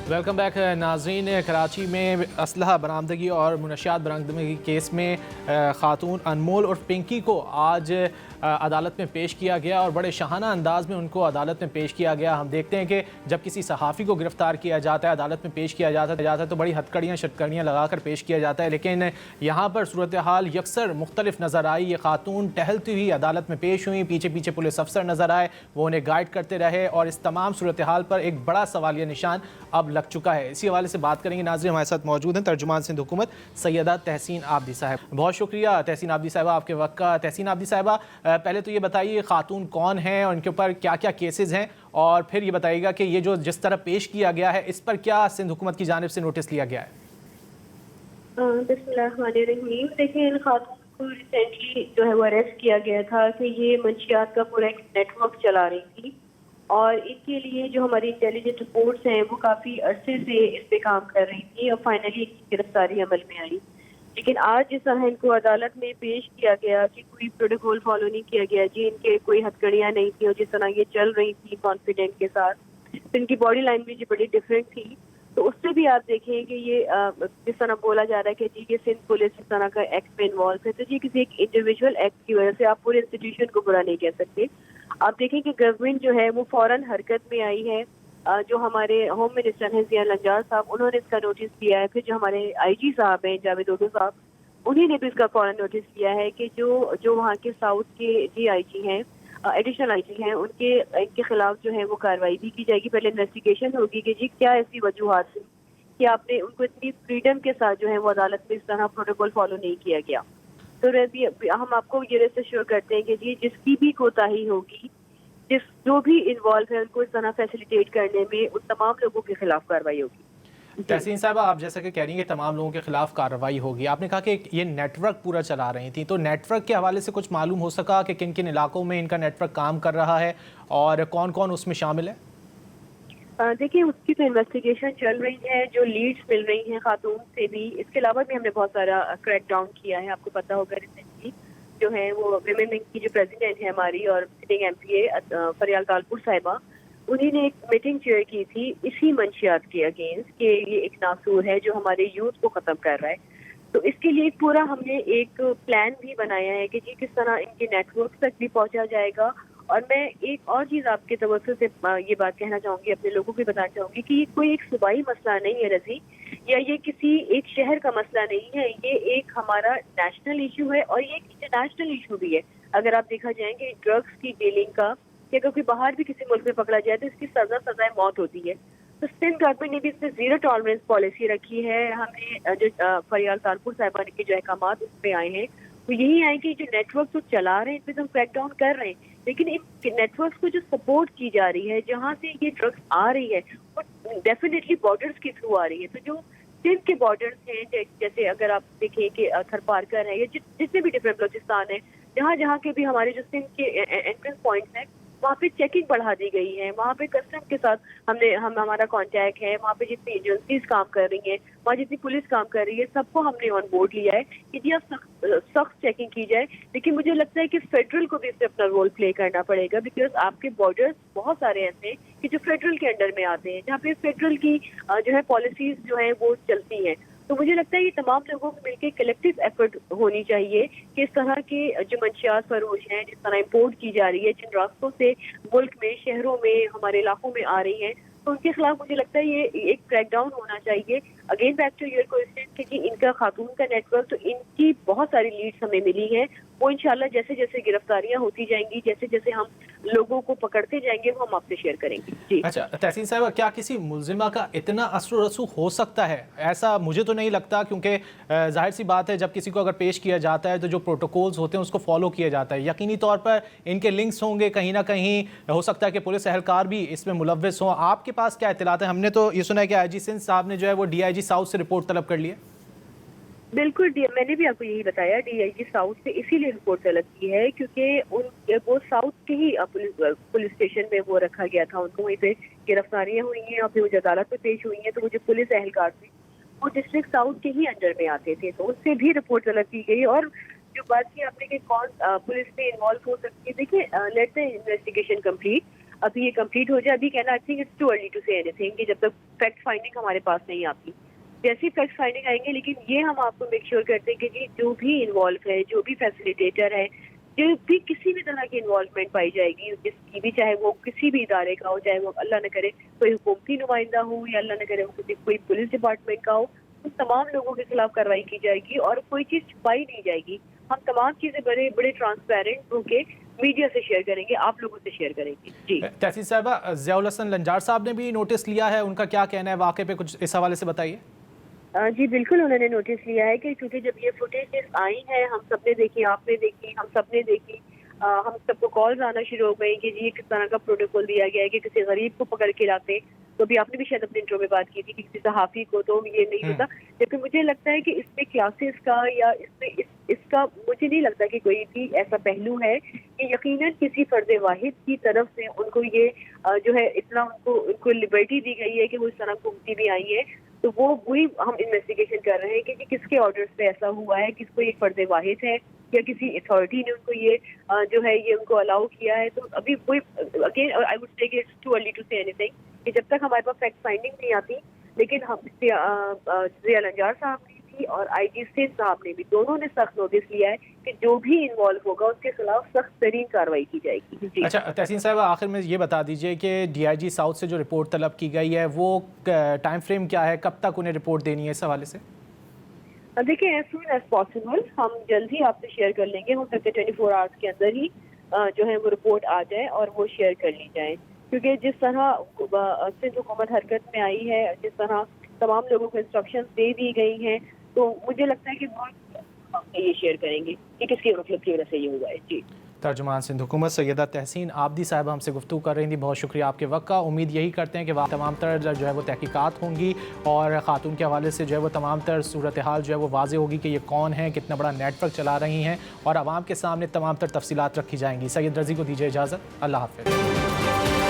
Welcome back नाज़रीन। कराची में असलहा बरामदगी और मुनशियात बरामदगी केस में खातून अनमोल और पिंकी को आज अदालत में पेश किया गया और बड़े शाहाना अंदाज में उनको अदालत में पेश किया गया। हम देखते हैं कि जब किसी सहाफ़ी को गिरफ़्तार किया जाता है, अदालत में पेश किया जाता है तो बड़ी हथकड़ियाँ शटकड़ियाँ लगा कर पेश किया जाता है, लेकिन यहाँ पर सूरत हाल यकसर मुख्तलिफ नज़र आई। ये खातून टहलती हुई अदालत में पेश हुई, पीछे पीछे पुलिस अफसर नज़र आए, वो उन्हें गाइड करते रहे और इस तमाम सूरत हाल पर एक बड़ा सवालिया निशान अब लग चुका है। इसी हवाले से बात करेंगे। नाज़रीन, हमारे साथ मौजूद हैं तर्जुमान सिंध हुकूमत सैयदा तहसीन आबदी साहब। बहुत शुक्रिया तहसीन आबदी साहिबा आपके वक्त का। तहसीन आबदी साहिबा, पहले तो ये बताइए खातून कौन है और इनके ऊपर क्या क्या केसेस हैं, और फिर ये बताइएगा कि ये जो जिस तरह पेश किया गया है इस पर क्या सिंध हुकूमत की जानिब से नोटिस लिया गया है। बिस्मिल्लाहिर्रहमानिर्रहीम। देखिए, इन खातून को रिसेंटली जो है वो अरेस्ट किया गया था कि ये मंशियात का पूरा एक नेटवर्क चला रही थी और इनके लिए जो हमारी इंटेलिजेंस रिपोर्ट्स हैं वो काफ़ी अरसे से इस पे काम कर रही थी और फाइनली इनकी गिरफ्तारी अमल में आई। लेकिन आज जिस तरह इनको अदालत में पेश किया गया कि कोई प्रोटोकॉल फॉलो नहीं किया गया जी, इनके कोई हथकड़ियाँ नहीं थी और जिस तरह ये चल रही थी कॉन्फिडेंट के साथ, तो इनकी बॉडी लैंग्वेज बड़ी डिफरेंट थी। तो उससे भी आप देखें कि ये जिस तरह बोला जा रहा है कि जी ये सिंध पुलिस इस तरह का एक्ट में इन्वॉल्व है, तो जी किसी एक इंडिविजुअल एक्ट की वजह से आप पूरे इंस्टीट्यूशन को बुरा नहीं कह सकते। आप देखें कि गवर्नमेंट जो है वो फौरन हरकत में आई है। जो हमारे होम मिनिस्टर हैं ज़िया लंजार साहब, उन्होंने इसका नोटिस लिया है। फिर जो हमारे आईजी साहब हैं जावेद ओडो साहब, उन्हीं ने भी इसका फौरन नोटिस लिया है कि जो वहाँ के साउथ के DIG हैं, एडिशनल IG हैं, इनके खिलाफ जो है वो कार्रवाई भी की जाएगी। पहले इन्वेस्टिगेशन होगी कि जी क्या ऐसी वजूहात थी कि आपने उनको इतनी फ्रीडम के साथ जो है वो अदालत में इस तरह प्रोटोकॉल फॉलो नहीं किया गया। तो हम आपको ये रेस्ट एश्योर करते हैं कि जी जिसकी भी कोताही होगी, जो भी इन्वॉल्व है, उनको इस तरह फैसिलिटेट करने में उन तमाम लोगों के खिलाफ कार्रवाई होगी। तहसीन साहबा, आप जैसा कि कह रही हैं कि तमाम लोगों के खिलाफ कार्रवाई होगी, आपने कहा कि ये नेटवर्क पूरा चला रही थी, तो नेटवर्क के हवाले से कुछ मालूम हो सका कि किन किन इलाकों में इनका नेटवर्क काम कर रहा है और कौन कौन उसमें शामिल है? देखिए, उसकी तो इन्वेस्टिगेशन चल रही है, जो लीड्स मिल रही हैं खातून से भी। इसके अलावा भी हमने बहुत सारा क्रैक डाउन किया है। आपको पता होगा रिसेंटली जो है वो विमेन विंग की जो प्रेसिडेंट है हमारी और सिटिंग MPA फरियाल तालपुर साहिबा, उन्हीं ने एक मीटिंग चेयर की थी इसी मंशियात के अगेंस्ट कि ये एक नासूर है जो हमारे यूथ को ख़त्म कर रहा है। तो इसके लिए पूरा हमने एक प्लान भी बनाया है कि जी किस तरह इनके नेटवर्क तक भी पहुंचा जाएगा। और मैं एक और चीज़ आपके तवज्जो से ये बात कहना चाहूँगी, अपने लोगों को बताना चाहूँगी कि ये कोई एक सूबाई मसला नहीं है रजी, या ये किसी एक शहर का मसला नहीं है। ये एक हमारा नेशनल इशू है और ये एक इंटरनेशनल इशू भी है। अगर आप देखा जाएंगे ड्रग्स की डीलिंग का, कि अगर कोई बाहर भी किसी मुल्क में पकड़ा जाए तो इसकी सजाए मौत होती है। तो सिंध गवर्नमेंट ने भी इसमें जीरो टॉलरेंस पॉलिसी रखी है। हमने जो फरियाल तालपुर साहिबा के जो अहकामात उस पर आए हैं तो यही आए कि जो नेटवर्क तो चला रहे हैं इस पर तो हम क्रैक डाउन कर रहे हैं, लेकिन इन नेटवर्क को जो सपोर्ट की जा रही है, जहाँ से ये ड्रग्स आ रही है, वो डेफिनेटली बॉर्डर्स के थ्रू आ रही है। तो जो सिंध के बॉर्डर्स हैं, जैसे अगर आप देखें कि थरपारकर है या जितने भी डिफरेंट बलोचिस्तान है, जहाँ जहाँ के भी हमारे जो सिंध के एंट्रेंस पॉइंट्स हैं, वहाँ पे चेकिंग बढ़ा दी गई है। वहाँ पे कस्टम के साथ हमारा कांटेक्ट है। वहाँ पे जितनी एजेंसीज काम कर रही हैं, वहाँ जितनी पुलिस काम कर रही है, सबको हमने ऑन बोर्ड लिया है कि जी अब सख्त चेकिंग की जाए। लेकिन मुझे लगता है कि फेडरल को भी इसमें अपना रोल प्ले करना पड़ेगा, बिकॉज आपके बॉर्डर्स बहुत सारे ऐसे हैं कि जो फेडरल के अंडर में आते हैं, जहाँ पे फेडरल की जो है पॉलिसीज जो है वो चलती हैं। तो मुझे लगता है ये तमाम लोगों को मिलकर कलेक्टिव एफर्ट होनी चाहिए कि इस तरह के जो मंशियात फरोश हैं, जिस तरह इंपोर्ट की जा रही है, जिन रास्तों से मुल्क में, शहरों में, हमारे इलाकों में आ रही हैं, तो उनके खिलाफ मुझे लगता है ये एक क्रैकडाउन होना चाहिए। Again back to your question कि इनका खातून का नेटवर्क, तो इनकी बहुत सारी लीड्स हमें मिली हैं। वो इंशाल्लाह जैसे जैसे गिरफ्तारियां होती जाएंगी, जैसे जैसे हम लोगों को पकड़ते जाएंगे, वो हम आपसे शेयर करेंगे। जी अच्छा तहसीन साहब, क्या किसी मुलजिमा का इतना असर रसूख हो सकता है? ऐसा मुझे तो नहीं लगता, क्योंकि जाहिर सी बात है जब किसी को अगर पेश किया जाता है तो जो प्रोटोकॉल्स होते हैं उसको फॉलो किया जाता है। यकीनी तौर पर इनके लिंक्स होंगे, कहीं ना कहीं हो सकता है कि पुलिस एहलकार भी इसमें मुलव्वस हों। आपके पास क्या इत्तलात है? हमने तो ये सुना है कि IG सिंध साहब ने जो है वो DIG साउथ से रिपोर्ट तलब कर ली है। बिल्कुल, मैंने भी आपको यही बताया, DIG साउथ से इसीलिए रिपोर्ट तलब की है क्योंकि वो साउथ के ही पुलिस स्टेशन में वो रखा गया था। उनको वहीं पे गिरफ्तारियां हुई हैं और फिर वो अदालत में पेश हुई हैं। तो वो जो पुलिस एहलकार थे वो डिस्ट्रिक्ट साउथ के ही अंडर में आते थे, तो उससे भी रिपोर्ट तलब की गई। और जो बात की आपने कि कौन पुलिस में इन्वॉल्व हो सकती है, देखिए लेट्स से इन्वेस्टिगेशन कंप्लीट, ابھی یہ کمپلیٹ ہو جائے. ابھی کہنا I think it's too early to say anything کہ جب تک فیکٹ فائنڈنگ ہمارے پاس نہیں آتی. جیسی فیکٹ فائنڈنگ آئیں گے, لیکن یہ ہم آپ کو میک شیور کرتے ہیں کہ جی جو بھی انوالو ہے, جو بھی فیسیلیٹیٹر ہے, جو بھی کسی بھی طرح کی انوالومنٹ پائی جائے گی جس کی بھی, چاہے وہ کسی بھی ادارے کا ہو, چاہے وہ اللہ نہ کرے کوئی حکومتی نمائندہ ہو یا اللہ نہ کرے وہ کسی کوئی پولیس ڈپارٹمنٹ کا ہو, ان تمام لوگوں کے خلاف کارروائی کی جائے گی اور کوئی چیز چھپائی نہیں جائے گی. ہم تمام چیزیں بڑے بڑے ٹرانسپیرنٹ ہو کے میڈیا سے شیئر کریں گے, آپ لوگوں سے شیئر کریں گے. جی تحسین صاحبہ, ضیاء الحسن لنجار صاحب نے بھی نوٹس لیا ہے, ان کا کیا کہنا ہے واقعے پہ, کچھ اس حوالے سے بتائیے. جی بالکل, انہوں نے نوٹس لیا ہے کہ کیونکہ جب یہ فوٹیجز آئی ہیں, ہم سب نے دیکھی, آپ نے دیکھی, ہم سب نے دیکھی, ہم سب کو کالز آنا شروع ہو گئی کہ جی یہ کس طرح کا پروٹوکول دیا گیا ہے کہ کسی غریب کو پکڑ کے لاتے. تو ابھی آپ نے بھی شاید اپنے انٹرو میں بات کی تھی کہ کسی صحافی کو تو یہ نہیں ہوتا, لیکن مجھے لگتا ہے کہ اس میں کلاسز کا یا اس کا مجھے نہیں لگتا کہ کوئی بھی ایسا پہلو ہے کہ یقیناً کسی فرد واحد کی طرف سے ان کو یہ جو ہے اتنا ان کو لبرٹی دی گئی ہے کہ وہ اس طرح گھومتی بھی آئی ہے. تو وہی ہم انویسٹیگیشن کر رہے ہیں کہ کس کے آرڈرز پہ ایسا ہوا ہے, کس کو ایک فرد واحد ہے یا کسی اتھارٹی نے ان کو یہ جو ہے یہ ان کو الاؤ کیا ہے. تو ابھی کوئی اگین آئی وڈ سے کہ it's too early to say anything کہ جب تک ہمارے پاس فیکٹ فائنڈنگ نہیں آتی. لیکن ہم ضیاء لنجار صاحب نے بھی اور آئی جی سندھ صاحب نے بھی, دونوں نے سخت نوٹس لیا ہے کہ جو بھی انوالو ہوگا اس کے خلاف سخت ترین کارروائی کی جائے گی. جی اچھا تحسین صاحب, آخر میں یہ بتا دیجئے کہ ڈی آئی جی ساؤتھ سے جو رپورٹ طلب کی گئی ہے وہ ٹائم فریم کیا ہے, کب تک انہیں رپورٹ دینی ہے اس حوالے سے؟ دیکھیں ایز سون ایز پاسبل ہم جلد ہی آپ سے شیئر کر لیں گے. ہو سکتا ہے 24 آورس کے اندر ہی جو ہے وہ رپورٹ آ جائے اور وہ شیئر کر لی جائے, کیونکہ جس طرح سندھ حکومت حرکت میں آئی ہے, جس طرح تمام لوگوں کو انسٹرکشنز دے دی گئی ہیں, تو مجھے لگتا ہے کہ بہت یہ شیئر کریں گے کہ کس کی غفلت کی وجہ سے یہ ہوا ہے. جی ترجمان سندھ حکومت سیدہ تحسین عابدی صاحبہ ہم سے گفتگو کر رہی تھیں. بہت شکریہ آپ کے وقت کا. امید یہی کرتے ہیں کہ تمام تر جو ہے وہ تحقیقات ہوں گی اور خاتون کے حوالے سے جو ہے وہ تمام تر صورتحال جو ہے وہ واضح ہوگی کہ یہ کون ہے, کتنا بڑا نیٹ ورک چلا رہی ہیں, اور عوام کے سامنے تمام تر تفصیلات رکھی جائیں گی. سید رضی کو دیجیے اجازت, اللہ حافظ.